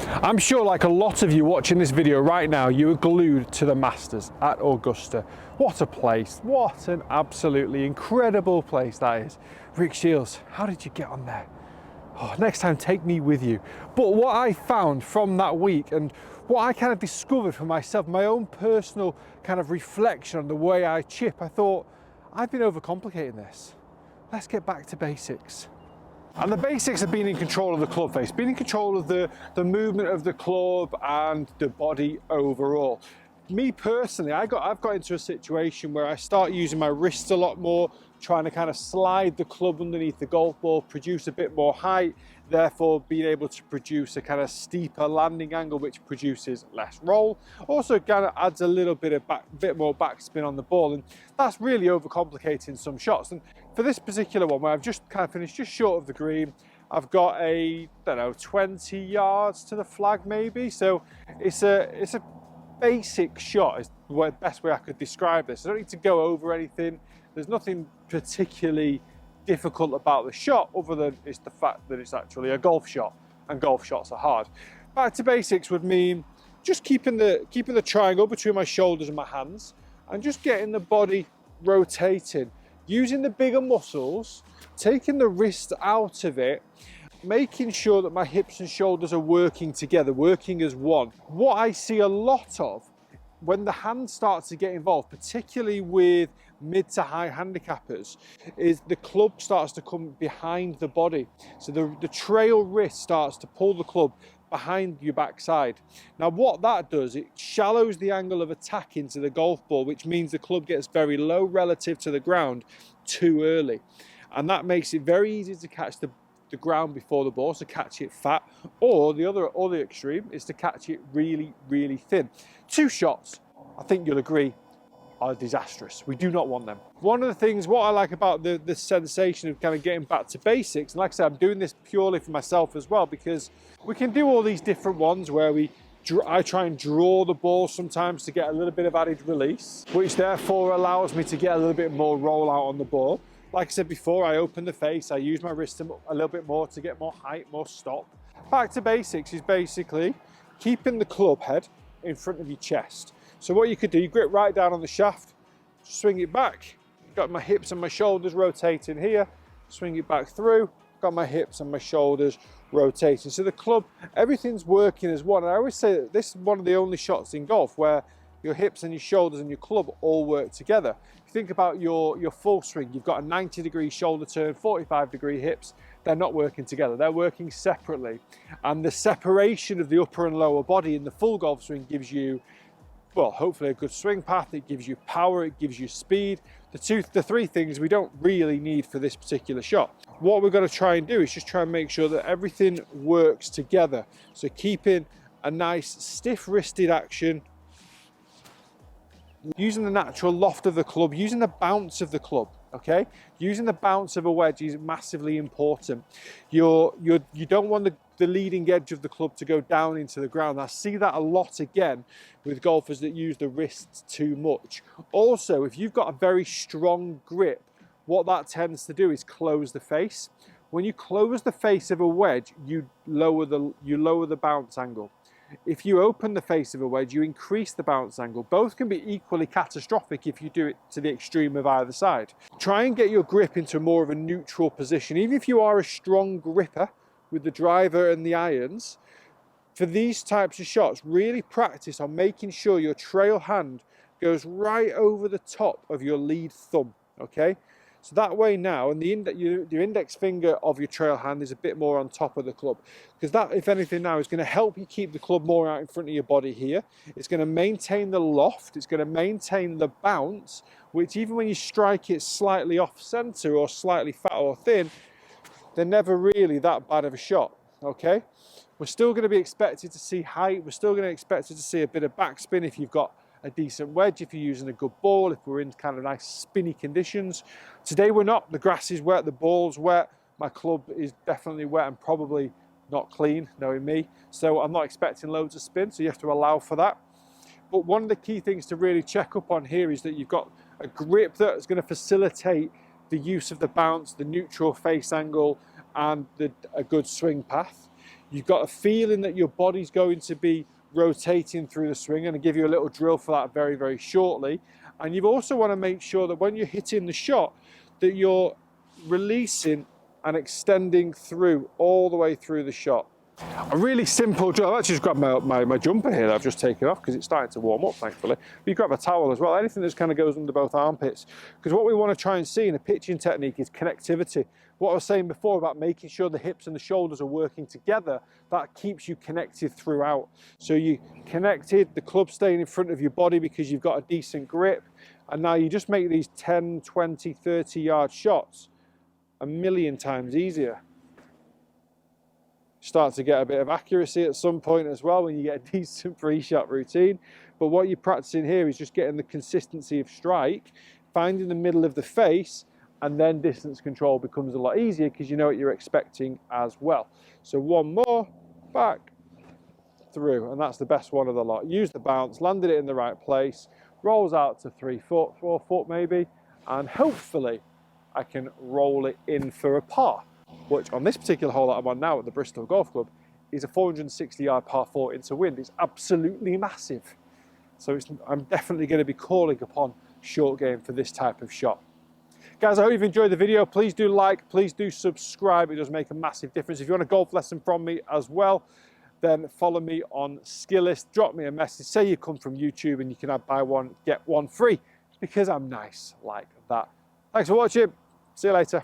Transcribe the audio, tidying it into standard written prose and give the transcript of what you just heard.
I'm sure like a lot of you watching this video right now, you are glued to the Masters at Augusta. What a place, what an absolutely incredible place that is. Rick Shields, how did you get on there? Oh, next time take me with you. But what I found from that week and what I kind of discovered for myself, my own personal kind of reflection on the way I chip, I thought, I've been overcomplicating this. Let's get back to basics. And the basics of being in control of the club face, being in control of the movement of the club and the body overall. Me personally, I've got into a situation where I start using my wrists a lot more, trying to kind of slide the club underneath the golf ball, produce a bit more height, therefore being able to produce a kind of steeper landing angle, which produces less roll. Also kind of adds a little bit more backspin on the ball, and that's really overcomplicating some shots. And for this particular one, where I've just kind of finished just short of the green, I've got I don't know, 20 yards to the flag maybe. So it's a basic shot is the best way I could describe this. I don't need to go over anything. There's nothing particularly difficult about the shot other than it's the fact that it's actually a golf shot, and golf shots are hard. Back to basics would mean just keeping the triangle between my shoulders and my hands, and just getting the body rotating, using the bigger muscles, taking the wrist out of it, making sure that my hips and shoulders are working together, working as one. What I see a lot of when the hand starts to get involved, particularly with mid to high handicappers, is the club starts to come behind the body. So the trail wrist starts to pull the club behind your backside. Now what that does, it shallows the angle of attack into the golf ball, which means the club gets very low relative to the ground too early. And that makes it very easy to catch the ground before the ball, so catch it fat, or the extreme is to catch it really, really thin. Two shots, I think you'll agree, are disastrous. We do not want them. One of the things, what I like about the sensation of kind of getting back to basics, and like I said, I'm doing this purely for myself as well, because we can do all these different ones where I try and draw the ball sometimes to get a little bit of added release, which therefore allows me to get a little bit more roll out on the ball. Like I said before, I open the face, I use my wrist a little bit more to get more height, more stop. Back to basics is basically keeping the club head in front of your chest. So what you could do, you grip right down on the shaft, swing it back, got my hips and my shoulders rotating here, swing it back through, got my hips and my shoulders rotating. So the club, everything's working as one. And I always say that this is one of the only shots in golf where your hips and your shoulders and your club all work together. If you think about your full swing, you've got a 90-degree shoulder turn, 45-degree hips. They're not working together, they're working separately. And the separation of the upper and lower body in the full golf swing gives you, well, hopefully a good swing path. It gives you power, it gives you speed. The three things we don't really need for this particular shot. What we're going to try and do is just try and make sure that everything works together. So keeping a nice stiff wristed action, using the natural loft of the club, using the bounce of the club, okay? Using the bounce of a wedge is massively important. You don't want the leading edge of the club to go down into the ground. I see that a lot again with golfers that use the wrists too much. Also, if you've got a very strong grip, what that tends to do is close the face. When you close the face of a wedge, you lower the bounce angle. If you open the face of a wedge, you increase the bounce angle. Both can be equally catastrophic if you do it to the extreme of either side. Try and get your grip into more of a neutral position. Even if you are a strong gripper with the driver and the irons, for these types of shots, really practice on making sure your trail hand goes right over the top of your lead thumb, okay? So that way now, and your index finger of your trail hand is a bit more on top of the club, because that, if anything now, is going to help you keep the club more out in front of your body here. It's going to maintain the loft, it's going to maintain the bounce, which even when you strike it slightly off center or slightly fat or thin, they're never really that bad of a shot, okay? We're still going to be expected to see height, we're still going to expect to see a bit of backspin if you've got a decent wedge, if you're using a good ball, if we're in kind of nice spinny conditions. Today we're not. The grass is wet, the ball's wet, my club is definitely wet and probably not clean, knowing me. So I'm not expecting loads of spin, so you have to allow for that. But one of the key things to really check up on here is that you've got a grip that's going to facilitate the use of the bounce, the neutral face angle, and a good swing path. You've got a feeling that your body's going to be rotating through the swing. I'm going to give you a little drill for that very, very shortly. And you also want to make sure that when you're hitting the shot, that you're releasing and extending through all the way through the shot. A really simple drill. I've actually just grabbed my jumper here that I've just taken off because it's starting to warm up, thankfully. But you grab a towel as well, anything that just kind of goes under both armpits. Because what we want to try and see in a pitching technique is connectivity. What I was saying before about making sure the hips and the shoulders are working together, that keeps you connected throughout. So you connected, the club staying in front of your body because you've got a decent grip. And now you just make these 10, 20, 30 yard shots a million times easier. Start to get a bit of accuracy at some point as well when you get a decent pre-shot routine. But what you're practicing here is just getting the consistency of strike, finding the middle of the face, and then distance control becomes a lot easier because you know what you're expecting as well. So one more, back, through, and that's the best one of the lot. Use the bounce, landed it in the right place, rolls out to 3 foot, 4 foot maybe, and hopefully I can roll it in for a par, which on this particular hole that I'm on now at the Bristol Golf Club is a 460 yard par 4 into wind. It's absolutely massive. So I'm definitely going to be calling upon short game for this type of shot. Guys, I hope you've enjoyed the video. Please do like, please do subscribe. It does make a massive difference. If you want a golf lesson from me as well, then follow me on Skillist. Drop me a message. Say you come from YouTube and you can buy one, get one free, because I'm nice like that. Thanks for watching. See you later.